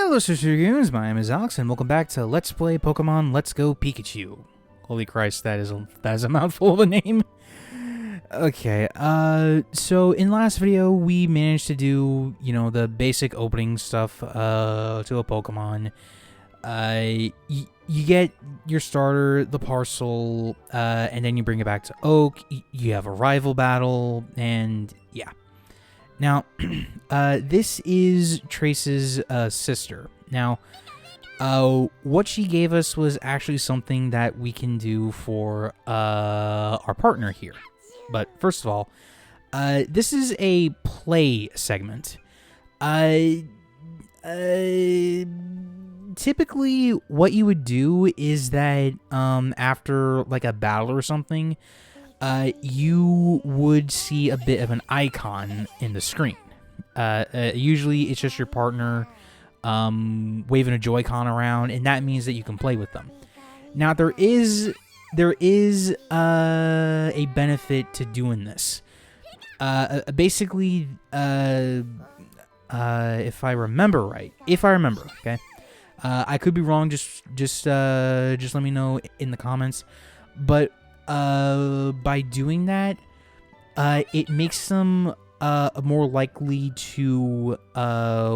Hello, Sister Goons. My name is Alex, and welcome back to Let's Play Pokemon Let's Go Pikachu. Holy Christ, that is a mouthful of a name. Okay, so in last video, we managed to do, the basic opening stuff, to a Pokemon. You get your starter, the parcel, and then you bring it back to Oak. You have a rival battle, and yeah. Now, this is Trace's sister. Now, what she gave us was actually something that we can do for our partner here. But first of all, this is a play segment. Typically, what you would do is that after like a battle or something, you would see a bit of an icon in the screen. Usually, it's just your partner waving a Joy-Con around, and that means that you can play with them. Now, there is a benefit to doing this. Basically, if I remember right, okay, I could be wrong. Just let me know in the comments. But by doing that, it makes them more likely to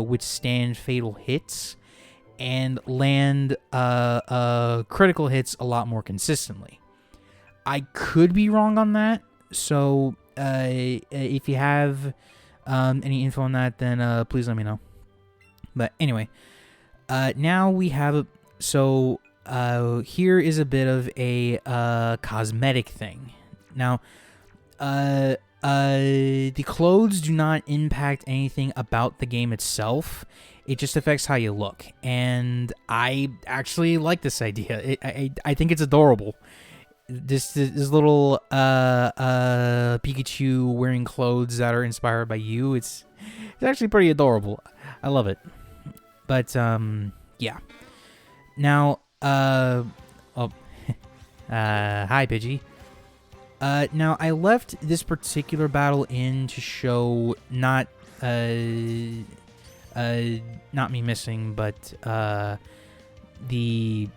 withstand fatal hits and land critical hits a lot more consistently. I could be wrong on that, so if you have any info on that, then please let me know. But anyway, now we have here is a bit of a cosmetic thing. Now, the clothes do not impact anything about the game itself. It just affects how you look, and I actually like this idea. I think it's adorable. This little Pikachu wearing clothes that are inspired by you. It's actually pretty adorable. I love it. But yeah. Now, hi Pidgey. Now I left this particular battle in to show not me missing, but the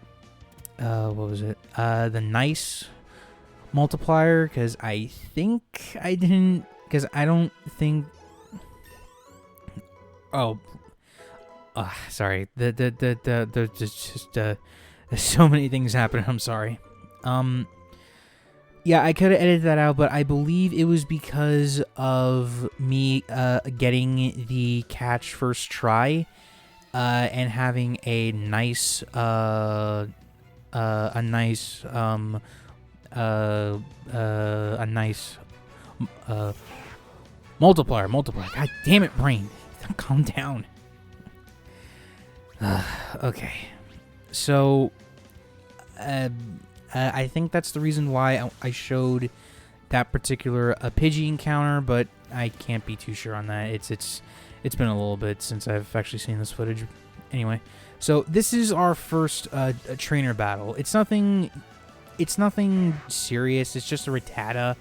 what was it? The nice multiplier, because I think I didn't, because I don't think. Oh, sorry. There's just there's so many things happening. I'm sorry. Yeah, I could have edited that out, but I believe it was because of me getting the catch first try, and having a nice multiplier. God damn it, brain! Calm down. Okay, so I think that's the reason why I showed that particular Pidgey encounter, but I can't be too sure on that. It's been a little bit since I've actually seen this footage. Anyway, so this is our first trainer battle. It's nothing serious. It's just a Rattata,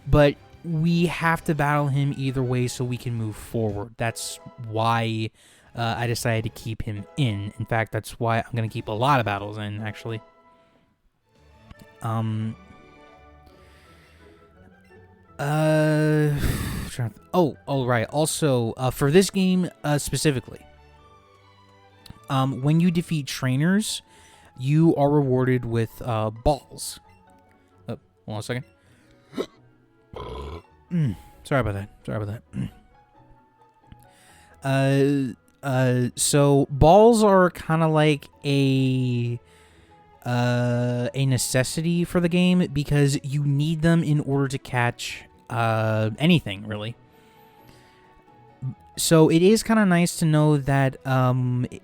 but we have to battle him either way so we can move forward. That's why I decided to keep him in. In fact, that's why I'm gonna keep a lot of battles in, actually. Right. Also, for this game specifically, when you defeat trainers, you are rewarded with balls. Oh, hold on a second. Sorry about that. So balls are kind of like a necessity for the game, because you need them in order to catch anything, really. So it is kind of nice to know that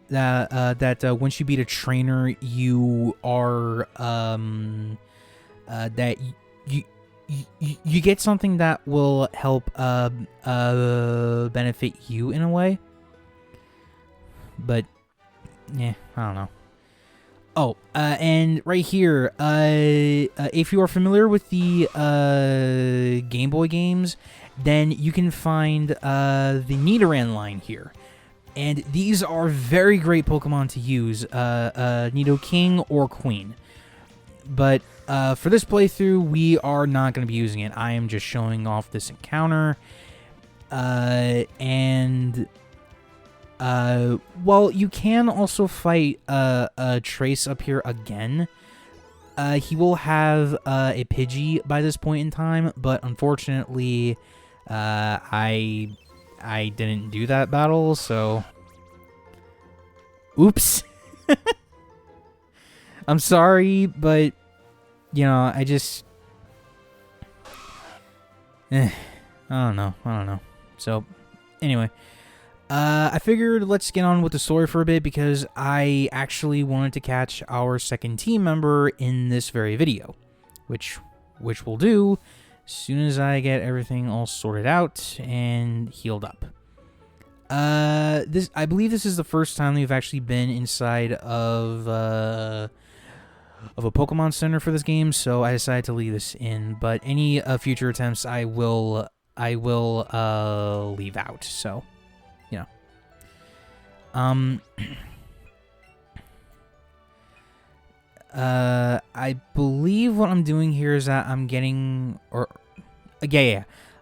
that once you beat a trainer, you are that you get something that will help benefit you in a way. But yeah, I don't know. Oh, and right here, if you are familiar with the Game Boy games, then you can find the Nidoran line here. And these are very great Pokemon to use, Nidoking or Queen. But for this playthrough, we are not going to be using it. I am just showing off this encounter. Well, you can also fight Trace up here again. He will have a Pidgey by this point in time, but unfortunately, I didn't do that battle, so... Oops. I'm sorry, but, you know, I just... I don't know. So, anyway. I figured let's get on with the story for a bit because I actually wanted to catch our second team member in this very video, which we'll do as soon as I get everything all sorted out and healed up. I believe this is the first time we've actually been inside of a Pokemon Center for this game, so I decided to leave this in. But any future attempts, I will leave out. So. You know. I believe what I'm doing here is that I'm getting,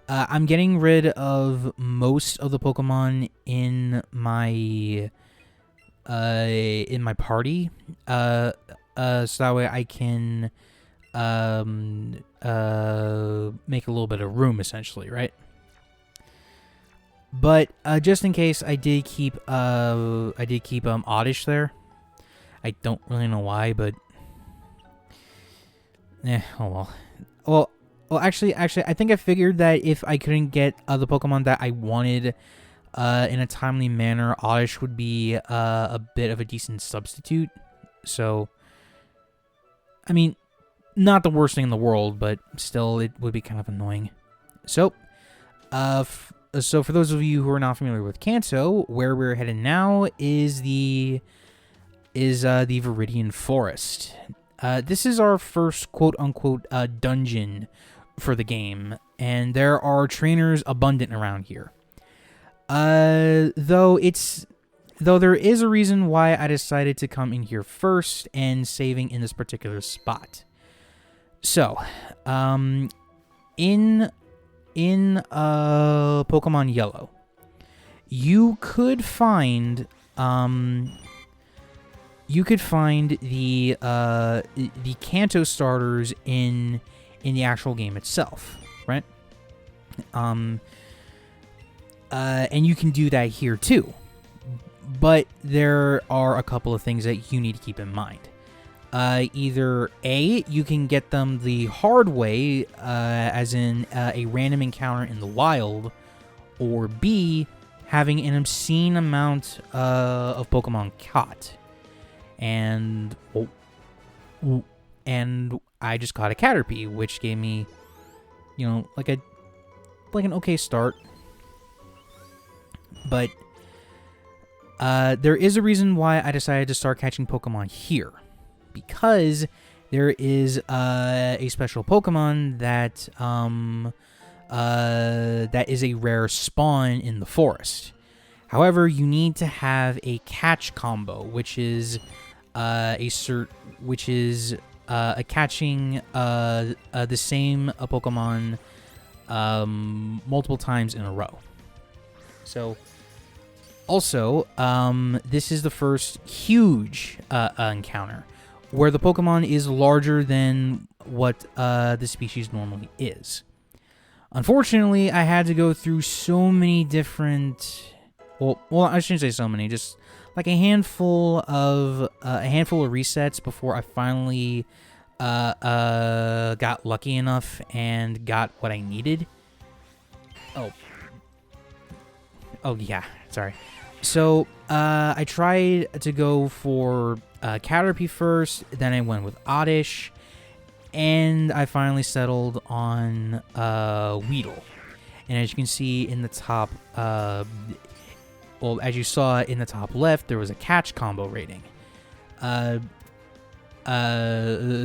I'm getting rid of most of the Pokemon in my party, so that way I can, make a little bit of room, essentially, right? But just in case, I did keep Oddish there. I don't really know why, but oh well. Well, actually, I think I figured that if I couldn't get the Pokemon that I wanted in a timely manner, Oddish would be a bit of a decent substitute. So, I mean, not the worst thing in the world, but still, it would be kind of annoying. So, So for those of you who are not familiar with Kanto, where we're headed now is the Veridian Forest. This is our first quote-unquote dungeon for the game, and there are trainers abundant around here. Though there is a reason why I decided to come in here first and saving in this particular spot. So, in Pokemon Yellow, you could find the Kanto starters in the actual game itself, right? And you can do that here too. But there are a couple of things that you need to keep in mind. Either A, you can get them the hard way, as in a random encounter in the wild, or B, having an obscene amount of Pokemon caught. And I just caught a Caterpie, which gave me, you know, like an okay start. But there is a reason why I decided to start catching Pokemon here. Because there is a special Pokemon that that is a rare spawn in the forest. However, you need to have a catch combo, which is catching the same Pokemon multiple times in a row. So, also, this is the first huge encounter, where the Pokemon is larger than what the species normally is. Unfortunately, I had to go through so many different... Well, I shouldn't say so many, just like a handful of resets before I finally got lucky enough and got what I needed. Oh yeah, sorry. So, I tried to go for Caterpie first, then I went with Oddish, and I finally settled on Weedle. And as you can see in the top, as you saw in the top left, there was a catch combo rating.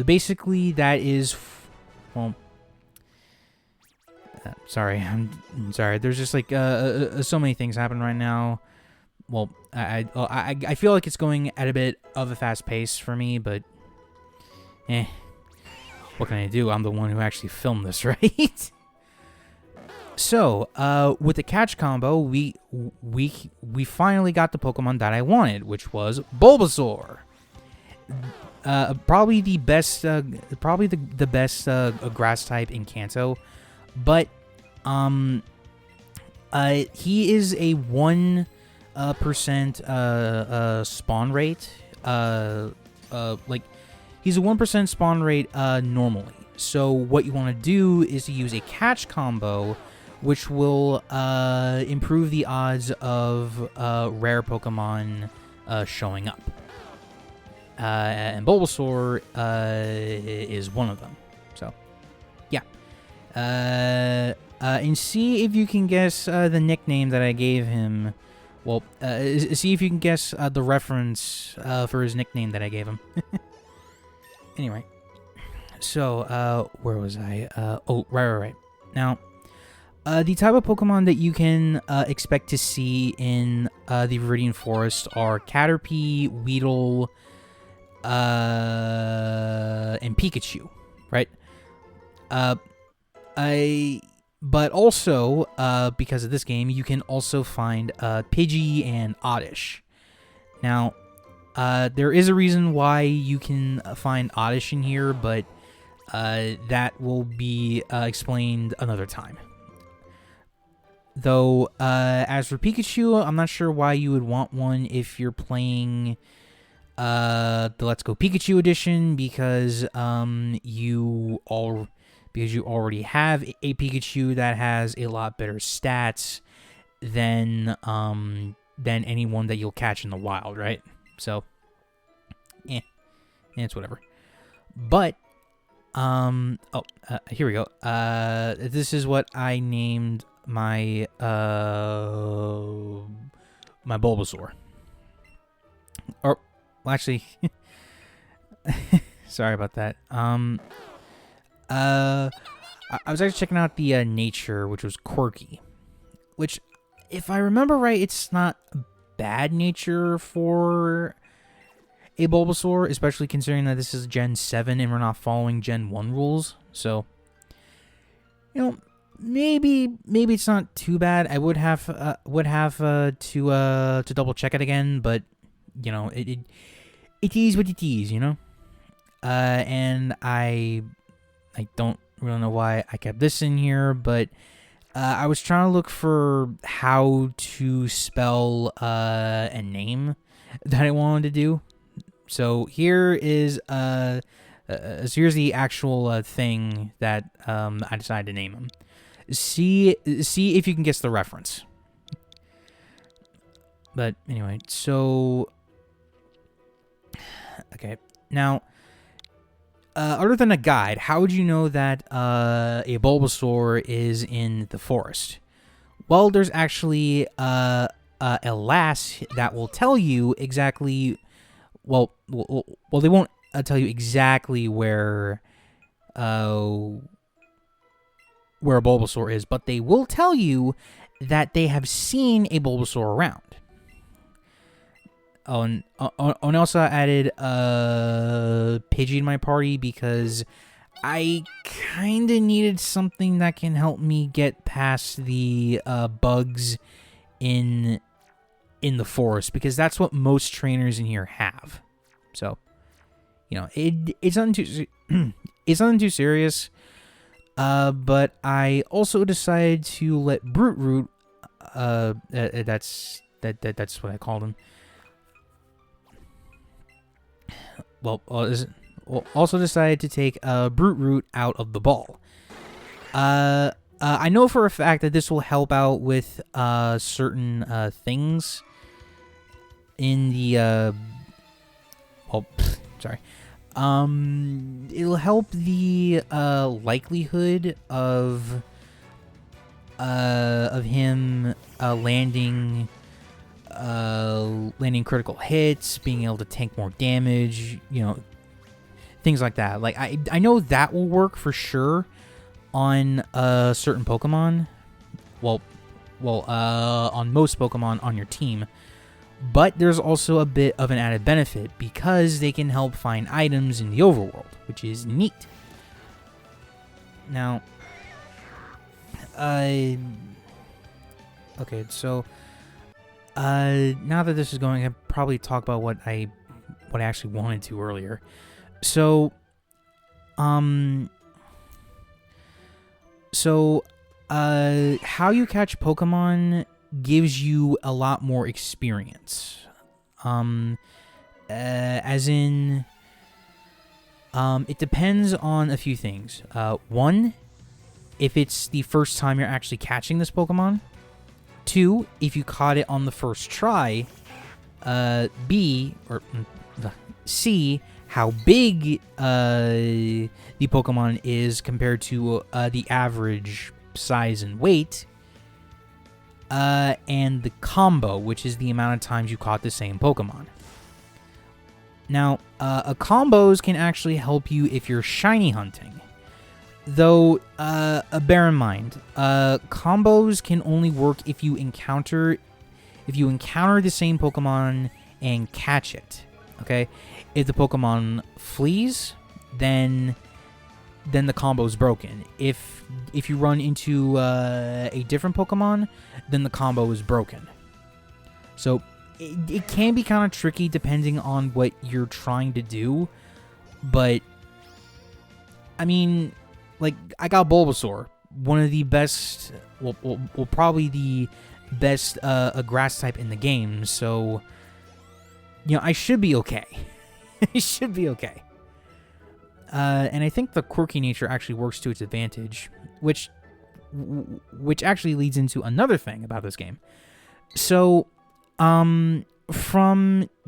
Basically, that is, sorry, I'm sorry. There's just like so many things happen right now. well, I feel like it's going at a bit of a fast pace for me, but what can I do? I'm the one who actually filmed this, right? So, with the catch combo, we finally got the Pokemon that I wanted, which was Bulbasaur. Probably the best, the best grass type in Kanto, but he is a 1% spawn rate. Like he's a 1% spawn rate normally. So what you want to do is to use a catch combo, which will improve the odds of rare Pokemon showing up. And Bulbasaur is one of them. So, yeah. And see if you can guess the nickname that I gave him. Well, see if you can guess the reference for his nickname that I gave him. Anyway. So, where was I? Oh, right. Now, the type of Pokemon that you can expect to see in the Veridian Forest are Caterpie, Weedle, and Pikachu, right? But also, because of this game, you can also find Pidgey and Oddish. Now, there is a reason why you can find Oddish in here, but that will be explained another time. Though, as for Pikachu, I'm not sure why you would want one if you're playing the Let's Go Pikachu edition, because you already have a Pikachu that has a lot better stats than anyone that you'll catch in the wild, right? So, it's whatever. But here we go. This is what I named my my Bulbasaur. Or, well, actually, sorry about that. I was actually checking out the nature, which was quirky, which, if I remember right, it's not bad nature for a Bulbasaur, especially considering that this is Gen 7 and we're not following Gen 1 rules. So, you know, maybe it's not too bad. I would have to double check it again, but you know, it is what it is, you know. And I don't really know why I kept this in here, but I was trying to look for how to spell a name that I wanted to do. So here is here's the actual thing that I decided to name him. See if you can guess the reference. But anyway, so okay, now. Other than a guide, how would you know that a Bulbasaur is in the forest? Well, there's actually a lass that will tell you exactly. Well, they won't tell you exactly where a Bulbasaur is, but they will tell you that they have seen a Bulbasaur around. Oh, and also added Pidgey in my party because I kind of needed something that can help me get past the bugs in the forest, because that's what most trainers in here have. So, you know, it's nothing too it's nothing too serious. But I also decided to let Brute Root. That's what I called him. Well, also decided to take Brute Root out of the ball. I know for a fact that this will help out with certain things in the sorry. It'll help the likelihood of him landing critical hits, being able to tank more damage, you know, things like that. Like I know that will work for sure on certain Pokemon. Well, on most Pokemon on your team. But there's also a bit of an added benefit because they can help find items in the overworld, which is neat. Now, okay, so now that this is going, I'll probably talk about what I actually wanted to earlier. So, how you catch Pokemon gives you a lot more experience. As in, it depends on a few things. One, if it's the first time you're actually catching this Pokemon. Two, if you caught it on the first try. C, how big the Pokemon is compared to the average size and weight. And the combo, which is the amount of times you caught the same Pokemon. Now, combos can actually help you if you're shiny hunting. Though, bear in mind, combos can only work if you encounter the same Pokemon and catch it. Okay? If the Pokemon flees, then the combo is broken. If you run into a different Pokemon, then the combo is broken. So it can be kind of tricky depending on what you're trying to do. But I mean, like, I got Bulbasaur, one of the best, well probably the best grass type in the game. So I should be okay. I should be okay. And I think the quirky nature actually works to its advantage, which actually leads into another thing about this game. So, from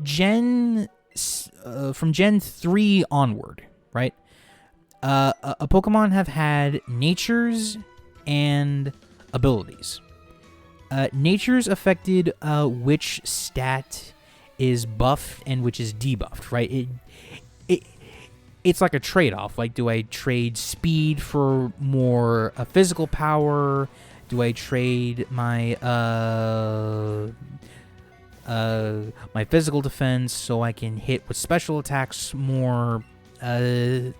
Gen 3 onward, right? A Pokemon have had natures and abilities. Natures affected which stat is buffed and which is debuffed, right? It's like a trade-off. Like, do I trade speed for more physical power? Do I trade my my physical defense so I can hit with special attacks more? Things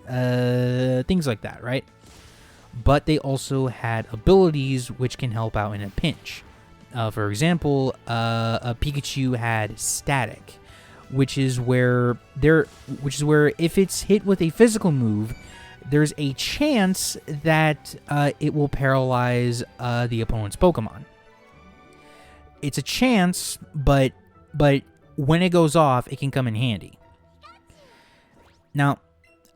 like that, right? But they also had abilities which can help out in a pinch. For example, a Pikachu had static, which is where if it's hit with a physical move, there's a chance that it will paralyze the opponent's Pokemon. It's a chance, but when it goes off, it can come in handy. Now,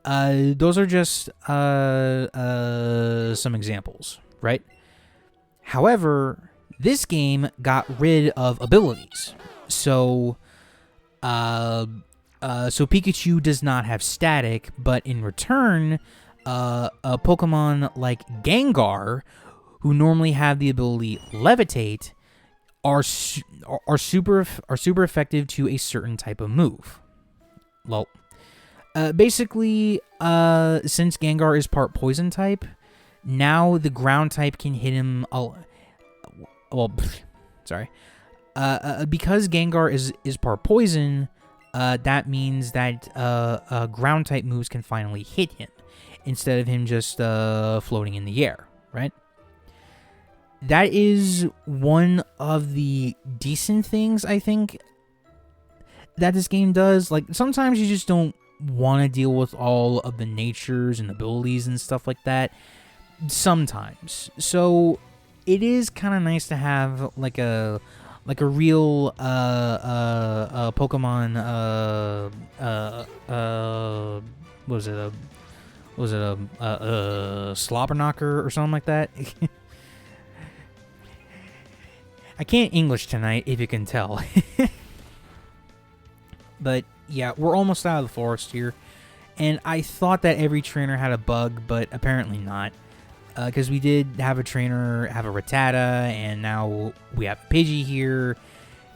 those are just some examples, right? However, this game got rid of abilities, so Pikachu does not have static, but in return, a Pokemon like Gengar, who normally have the ability Levitate, are super effective to a certain type of move. Well, basically, since Gengar is part poison type, now the ground type can hit him. Because Gengar is part poison, that means that ground type moves can finally hit him instead of him just floating in the air, right? That is one of the decent things, I think, that this game does. Like, sometimes you just don't want to deal with all of the natures and abilities and stuff like that. Sometimes. So it is kind of nice to have like a real Pokemon was it a slobber knocker or something like that? I can't English tonight, if you can tell. But yeah, we're almost out of the forest here, and I thought that every trainer had a bug, but apparently not. Because we did have a trainer have a Rattata, and now we have a Pidgey here.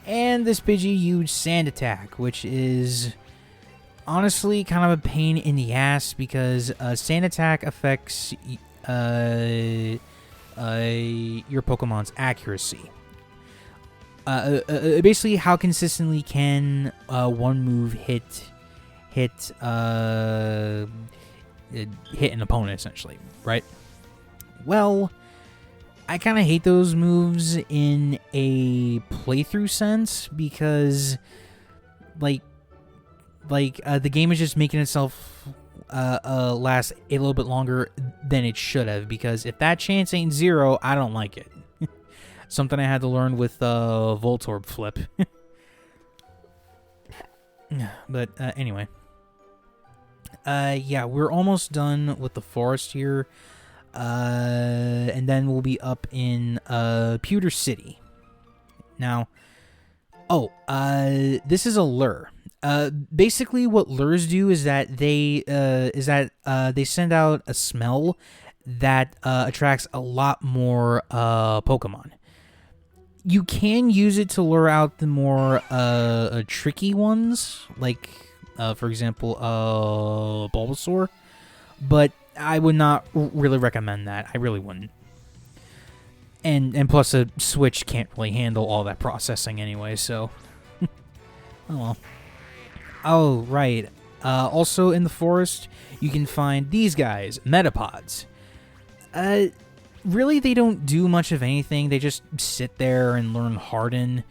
And this Pidgey used Sand Attack, which is honestly kind of a pain in the ass because Sand Attack affects your Pokemon's accuracy. basically how consistently can one move hit an opponent, essentially, right? Well, I kind of hate those moves in a playthrough sense because, the game is just making itself last a little bit longer than it should have. Because if that chance ain't zero, I don't like it. Something I had to learn with Voltorb Flip. But anyway, yeah, we're almost done with the forest here. And then we'll be up in Pewter City. Now, this is a lure. Basically, what lures do is that they send out a smell that attracts a lot more Pokemon. You can use it to lure out the more tricky ones, like for example, Bulbasaur, but I would not really recommend that. I really wouldn't. And plus, a Switch can't really handle all that processing anyway, so... Oh, well. Oh, right. Also in the forest, you can find these guys, Metapods. Really, they don't do much of anything. They just sit there and learn Harden.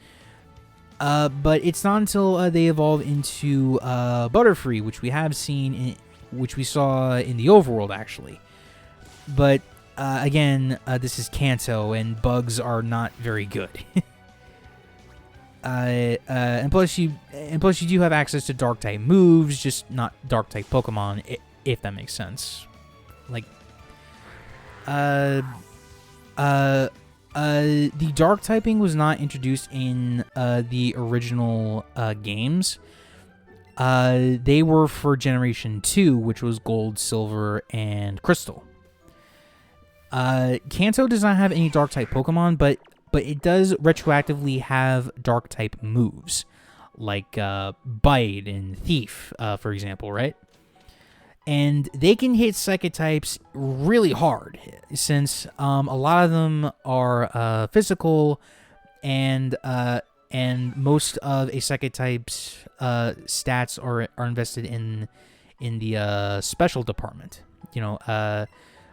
But it's not until they evolve into Butterfree, which we have seen which we saw in the overworld, actually. But again, this is Kanto, and bugs are not very good. And plus you do have access to Dark type moves, just not Dark type Pokemon, if that makes sense. Like, the Dark typing was not introduced in the original games. They were for Generation 2, which was Gold, Silver, and Crystal. Kanto does not have any Dark-type Pokemon, but it does retroactively have Dark-type moves, like Bite and Thief, for example, right? And they can hit Psychic types really hard, since a lot of them are physical, and most of a Psychic type's stats are invested in the special department. You know,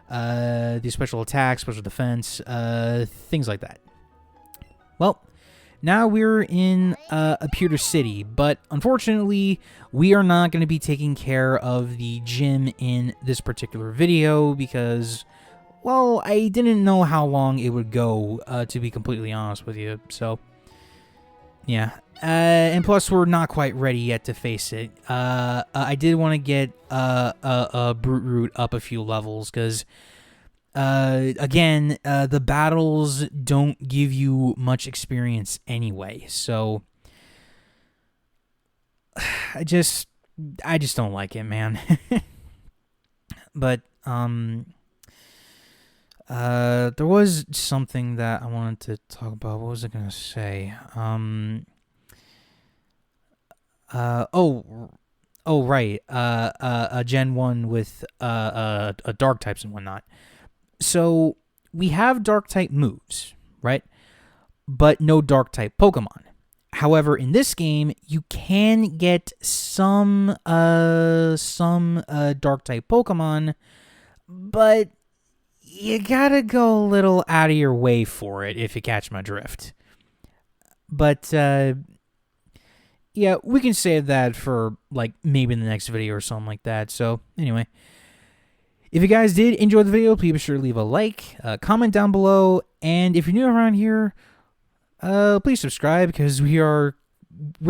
the special attack, special defense, things like that. Well, now we're in a Pewter City, but unfortunately, we are not going to be taking care of the gym in this particular video because, well, I didn't know how long it would go, to be completely honest with you, so, yeah. And plus, we're not quite ready yet to face it. I did want to get a Brute Root up a few levels, because, again, the battles don't give you much experience anyway, so I just don't like it, man. But there was something that I wanted to talk about. What was I gonna say? Right. A Gen 1 with dark types and whatnot. So we have dark type moves, right? But no dark type Pokemon. However, in this game, you can get some dark type Pokemon, but you gotta go a little out of your way for it, if you catch my drift. But yeah, we can save that for, like, maybe in the next video or something like that. So, anyway. If you guys did enjoy the video, please be sure to leave a like, comment down below, and if you're new around here, please subscribe, because we're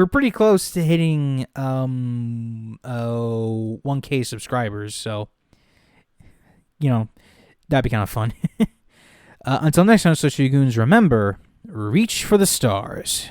pretty close to hitting 1K subscribers, so, you know, that'd be kind of fun. Until next time, Social Goons, remember, reach for the stars.